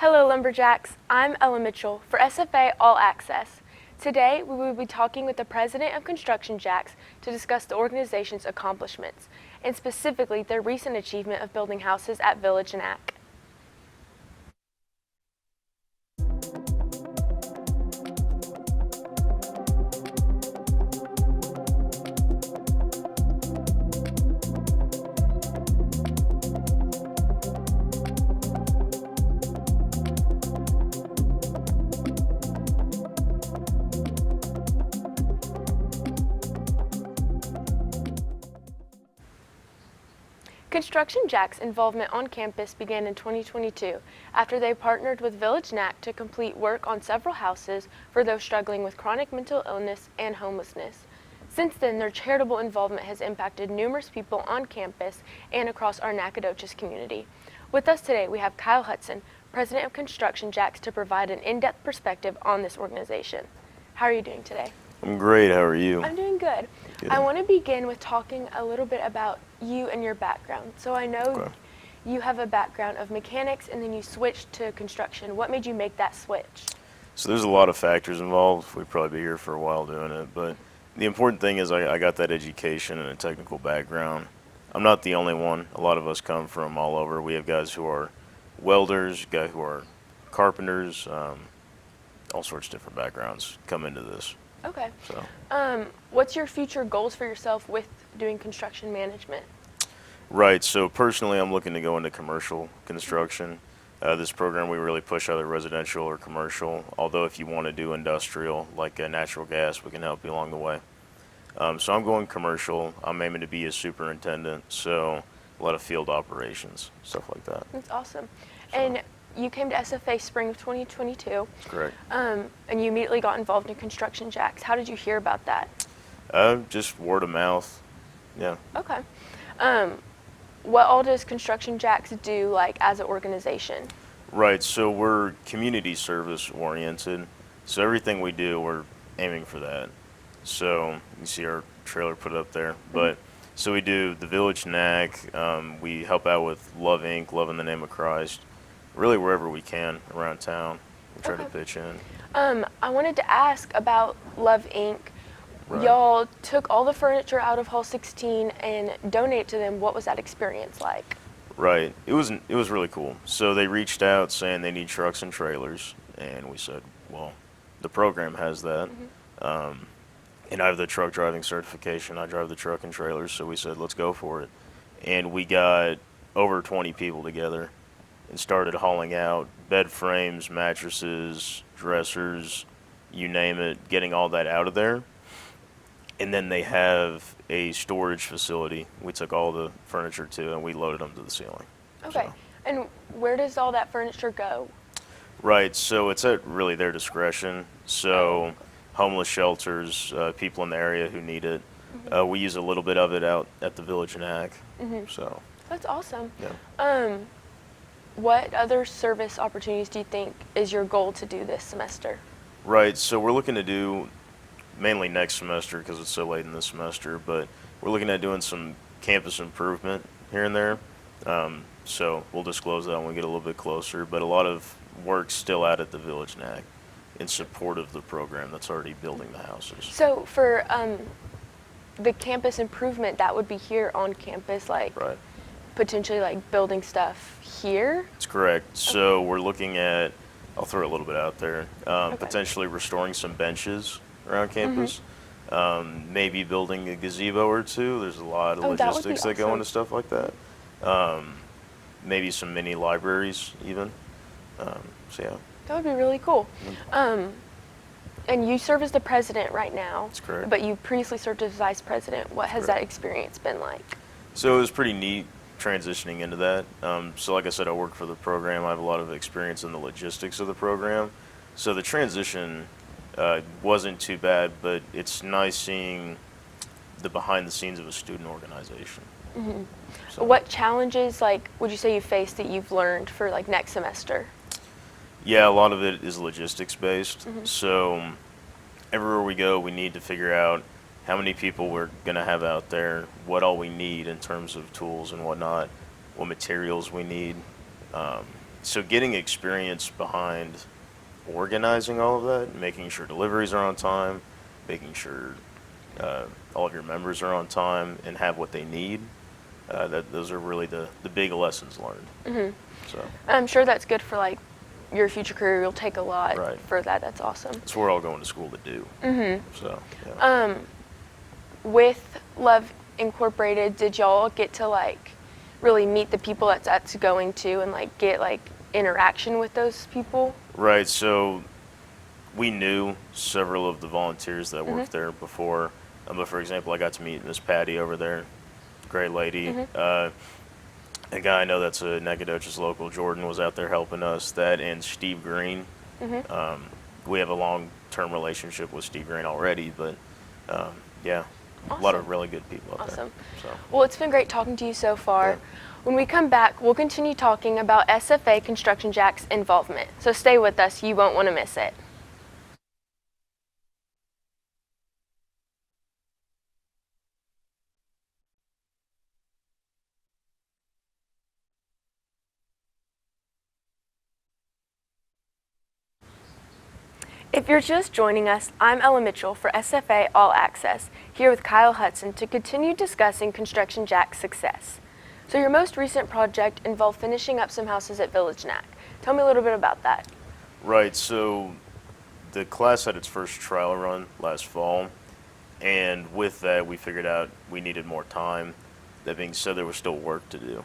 Hello Lumberjacks, I'm Ella Mitchell for SFA All Access. Today we will be talking with the president of Construction Jacks to discuss the organization's accomplishments, and specifically their recent achievement of building houses at Village Knack. Construction Jacks' involvement on campus began in 2022 after they partnered with Village Knack to complete work on several houses for those struggling with chronic mental illness and homelessness. Since then, their charitable involvement has impacted numerous people on campus and across our Nacogdoches community. With us today, we have Kyle Hudson, president of Construction Jacks, to provide an in-depth perspective on this organization. How are you doing today? I'm great. How are you? I'm doing good. Good. I want to begin with talking a little bit about you and your background. So I know you have a background of mechanics and then you switched to construction. What made you make that switch? So there's a lot of factors involved. We'd probably be here for a while doing it, but the important thing is I got that education and a technical background. I'm not the only one. A lot of us come from all over. We have guys who are welders, guys who are carpenters, all sorts of different backgrounds come into this. Okay. So, what's your future goals for yourself with doing construction management? right. So personally, I'm looking to go into commercial construction. This program, we really push either residential or commercial, although if you want to do industrial, like natural gas, we can help you along the way. So I'm going commercial. I'm aiming to be a superintendent, so a lot of field operations, stuff like that. That's awesome. And you came to SFA spring of 2022. Correct. And you immediately got involved in Construction Jacks. How did you hear about that? Just word of mouth. Yeah. Okay. What all does Construction Jacks do, like, as an organization? Right. So we're community service oriented. So everything we do, we're aiming for that. So you see our trailer put up there. But so we do the Village Knack. We help out with Love Inc., Love in the Name of Christ. Really wherever we can around town, we try to pitch in. I wanted to ask about Love Inc. Right. Y'all took all the furniture out of Hall 16 and donated to them. What was that experience like? Right. It was really cool. So they reached out saying they need trucks and trailers, and we said, well, the program has that. And I have the truck driving certification. I drive the truck and trailers, so we said, let's go for it. And we got over 20 people together and started hauling out bed frames, mattresses, dressers, you name it, getting all that out of there. And then they have a storage facility we took all the furniture to, and we loaded them to the ceiling. Okay. So. And where does all that furniture go? Right, so it's at really their discretion. So homeless shelters, people in the area who need it. We use a little bit of it out at the Village Knack. So. That's awesome. Yeah. What other service opportunities do you think is your goal to do this semester? Right, so we're looking to do mainly next semester because it's so late in the semester, but we're looking at doing some campus improvement here and there. So we'll disclose that when we get a little bit closer, but a lot of work still out at the Village Knack in support of the program that's already building the houses. So for the campus improvement, that would be here on campus, like Right. potentially like building stuff here? That's correct. So we're looking at, I'll throw a little bit out there, potentially restoring some benches around campus, maybe building a gazebo or two. There's a lot of logistics that go into stuff like that. Maybe some mini libraries even. So yeah. That would be really cool. And you serve as the president right now. That's correct. But you previously served as vice president. What has that experience been like? So it was pretty neat transitioning into that. So like I said, I work for the program. I have a lot of experience in the logistics of the program. So the transition wasn't too bad, but it's nice seeing the behind the scenes of a student organization. So. What challenges, like, would you say you faced that you've learned for like next semester? Yeah, a lot of it is logistics based. So everywhere we go, we need to figure out how many people we're going to have out there, what all we need in terms of tools and whatnot, what materials we need. So getting experience behind organizing all of that, making sure deliveries are on time, making sure all of your members are on time and have what they need. Those are really the big lessons learned. Hmm. So I'm sure that's good for like your future career. You'll take a lot right, for that. That's awesome. that's what we're all going to school to do. Hmm. So yeah. With Love Incorporated, did y'all get to like really meet the people that's going to and like get like interaction with those people? Right. So we knew several of the volunteers that worked there before. But for example, I got to meet Miss Patty over there. Great lady. A guy I know that's a Nacogdoches local, Jordan, was out there helping us. That and Steve Green. We have a long-term relationship with Steve Green already, but yeah, a lot of Awesome. really good people out Awesome. there. So Well, it's been great talking to you so far. Yeah. When we come back, we'll continue talking about SFA Construction Jack's involvement. So stay with us. You won't want to miss it. If you're just joining us, I'm Ella Mitchell for SFA All Access, here with Kyle Hudson to continue discussing Construction Jack's success. So your most recent project involved finishing up some houses at Village Knack. Tell me a little bit about that. right. So the class had its first trial run last fall, and with that, we figured out we needed more time. That being said, there was still work to do.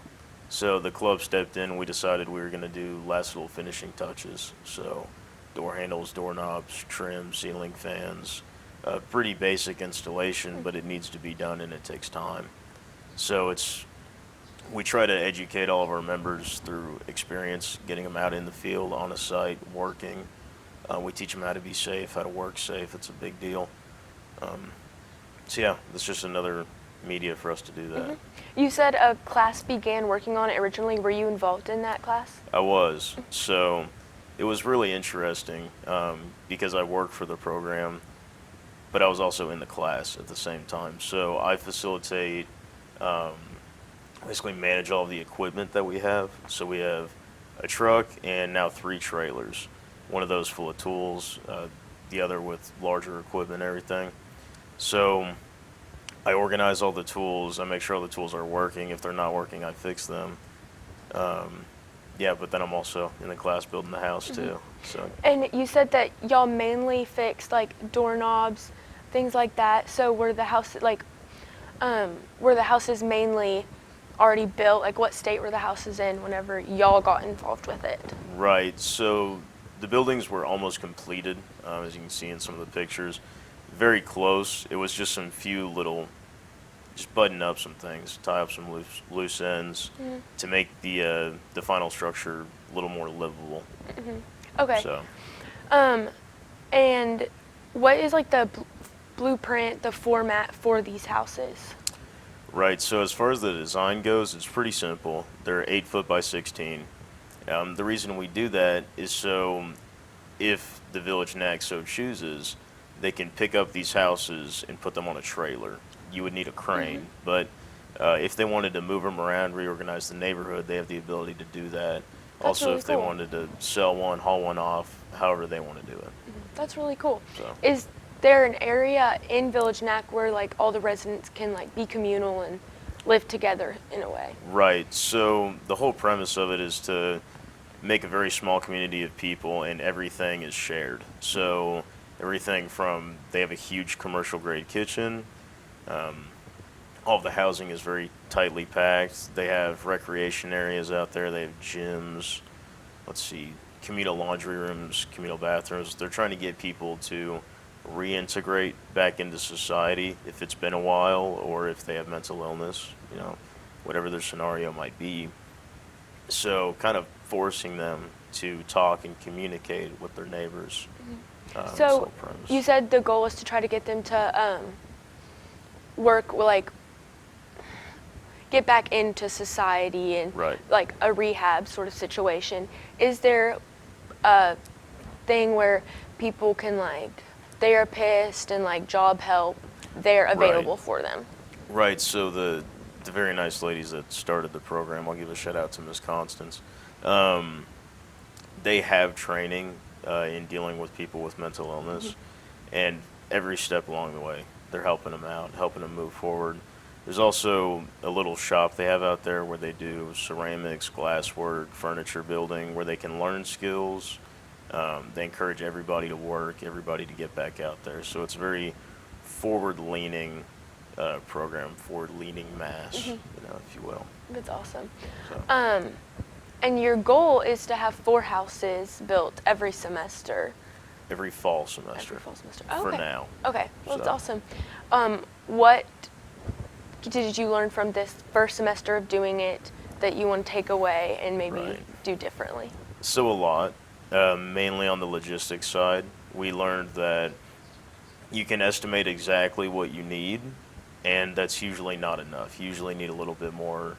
So the club stepped in. We decided we were going to do last little finishing touches. So door handles, doorknobs, trim, ceiling fans. Pretty basic installation, but it needs to be done and it takes time. So we try to educate all of our members through experience, getting them out in the field, on a site, working. We teach them how to be safe, how to work safe. It's a big deal. So yeah, it's just another media for us to do that. You said a class began working on it originally. Were you involved in that class? I was. So it was really interesting because I worked for the program, but I was also in the class at the same time. So I facilitate, basically manage all of the equipment that we have. So we have a truck and now 3 trailers. One of those full of tools, the other with larger equipment and everything. So I organize all the tools. I make sure all the tools are working. If they're not working, I fix them. Yeah, but then I'm also in the class building the house too. So And you said that y'all mainly fixed like doorknobs, things like that. So were the houses mainly already built? Like what state were the houses in whenever y'all got involved with it? right. So the buildings were almost completed, as you can see in some of the pictures. Very close. It was just some few little, just button up some things, tie up some loose ends to make the final structure a little more livable. Okay. So And what is like the blueprint, the format for these houses? right. So as far as the design goes, it's pretty simple. They're 8 foot by 16. The reason we do that is so if the Village Knack so chooses, they can pick up these houses and put them on a trailer. You would need a crane, but if they wanted to move them around, reorganize the neighborhood, they have the ability to do that. Also, really if they cool. wanted to sell one, haul one off, however they want to do it. That's really cool. So. Is there an area in Village Knack where like all the residents can like be communal and live together in a way? Right. So the whole premise of it is to make a very small community of people, and everything is shared. So everything from they have a huge commercial grade kitchen. All of the housing is very tightly packed. They have recreation areas out there. They have gyms. Let's see, communal laundry rooms, communal bathrooms. They're trying to get people to reintegrate back into society if it's been a while or if they have mental illness, whatever their scenario might be. So kind of forcing them to talk and communicate with their neighbors. That's the So whole premise. you said the goal is to try to get them to work like get back into society and Right. like a rehab sort of situation. Is there a thing where people can like therapist and like job help, they're available for them? Right. So the very nice ladies that started the program, I'll give a shout out to Miss Constance. they have training in dealing with people with mental illness, and every step along the way, they're helping them out, helping them move forward. There's also a little shop they have out there where they do ceramics, glasswork, furniture building, where they can learn skills. They encourage everybody to work, everybody to get back out there. So it's a very forward-leaning program, forward-leaning mass, if you will. That's awesome. So. And your goal is to have 4 houses built every semester. Every fall semester. Every fall semester. For Okay. now. Okay, well, that's So. awesome. What did you learn from this first semester of doing it that you want to take away and maybe Right. do differently? So a lot, mainly on the logistics side. We learned that you can estimate exactly what you need, and that's usually not enough. You usually need a little bit more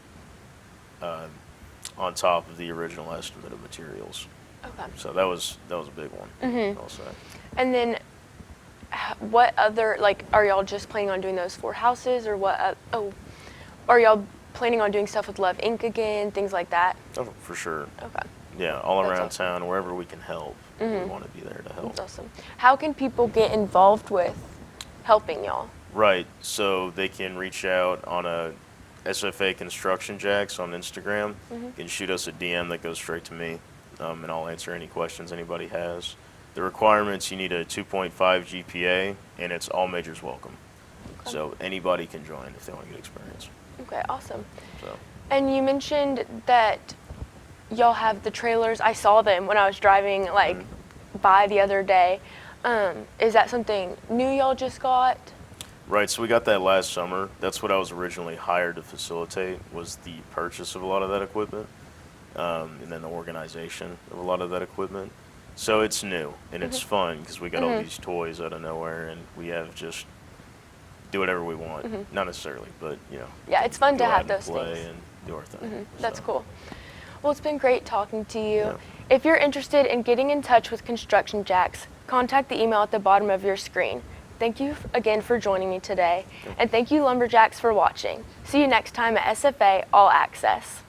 on top of the original estimate of materials. Okay. So that was a big one. I'll say. And then what other, like, are y'all just planning on doing those 4 houses, or what, are y'all planning on doing stuff with Love Inc. again, things like that? Oh, for sure. Okay. Yeah, all That's around awesome. town, wherever we can help, we want to be there to help. That's awesome. How can people get involved with helping y'all? Right. So they can reach out on a SFA Construction Jacks on Instagram. You can shoot us a DM that goes straight to me, and I'll answer any questions anybody has. The requirements: you need a 2.5 GPA, and it's all majors welcome. Okay. So anybody can join if they want to get experience. Okay, awesome. So And you mentioned that y'all have the trailers. I saw them when I was driving by the other day. Is that something new y'all just got? right. So we got that last summer. That's what I was originally hired to facilitate, was the purchase of a lot of that equipment, and then the organization of a lot of that equipment. So it's new and it's fun because we got all these toys out of nowhere, and we have just do whatever we want. Not necessarily, but Yeah, it's fun go to out have and those play things. and do our thing. That's So, cool. Well, it's been great talking to you. Yeah. If you're interested in getting in touch with Construction Jacks, contact the email at the bottom of your screen. Thank you again for joining me today, and thank you Lumberjacks for watching. See you next time at SFA All Access.